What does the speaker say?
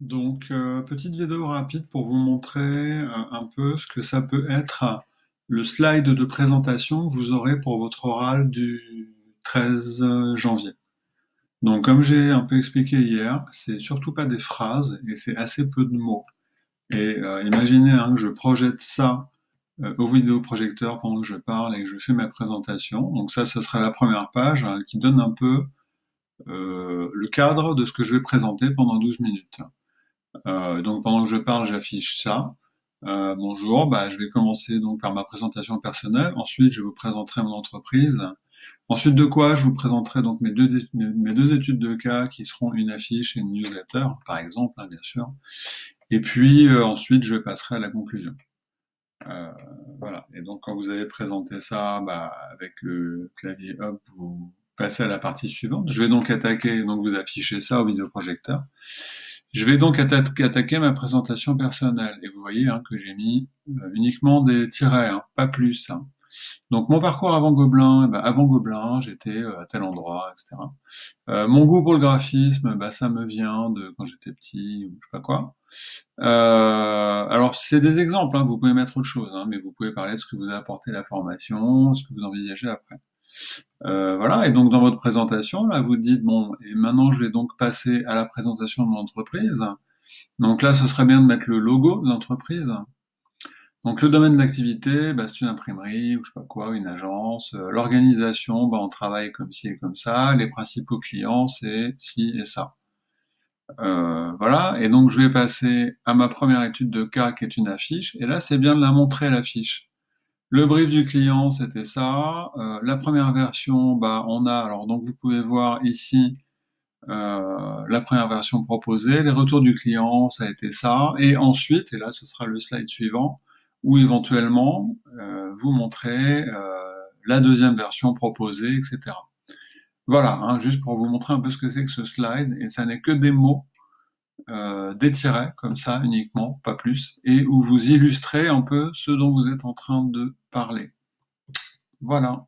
Donc, petite vidéo rapide pour vous montrer un peu ce que ça peut être le slide de présentation que vous aurez pour votre oral du 13 janvier. Donc, comme j'ai un peu expliqué hier, c'est surtout pas des phrases et c'est assez peu de mots. Et imaginez que je projette ça au vidéoprojecteur pendant que je parle et que je fais ma présentation. Donc ça, ce sera la première page qui donne un peu le cadre de ce que je vais présenter pendant 12 minutes. Donc pendant que je parle, j'affiche ça. Bonjour, je vais commencer donc par ma présentation personnelle. Ensuite, je vous présenterai mon entreprise. Ensuite de quoi, je vous présenterai donc mes deux études de cas qui seront une affiche et une newsletter, par exemple, hein, bien sûr. Et puis ensuite, je passerai à la conclusion. Euh, voilà. Et donc quand vous avez présenté ça, avec le clavier hop, vous passez à la partie suivante. Je vais donc attaquer, donc vous affichez ça au vidéoprojecteur. Je vais donc attaquer ma présentation personnelle. Et vous voyez que j'ai mis uniquement des tirets, pas plus. Donc mon parcours avant Gobelin, avant Gobelin, j'étais à tel endroit, etc. Mon goût pour le graphisme, ça me vient de quand j'étais petit, ou je sais pas quoi. Alors c'est des exemples, vous pouvez mettre autre chose, mais vous pouvez parler de ce que vous a apporté la formation, ce que vous envisagez après. Voilà, et donc dans votre présentation, là, vous dites, bon, et maintenant je vais donc passer à la présentation de mon entreprise. Donc là, ce serait bien de mettre le logo de l'entreprise. Donc le domaine d'activité, c'est une imprimerie, ou je sais pas quoi, une agence. L'organisation, on travaille comme ci et comme ça. Les principaux clients, c'est ci et ça. Voilà, et donc je vais passer à ma première étude de cas qui est une affiche, et là c'est bien de la montrer l'affiche. Le brief du client, c'était ça. La première version, on a, alors donc vous pouvez voir ici la première version proposée, les retours du client, ça a été ça, et ensuite, et là ce sera le slide suivant, où éventuellement vous montrez la deuxième version proposée, etc. Voilà, juste pour vous montrer un peu ce que c'est que ce slide, et ça n'est que des mots, des tirets comme ça uniquement, pas plus, et où vous illustrez un peu ce dont vous êtes en train de parler. Voilà.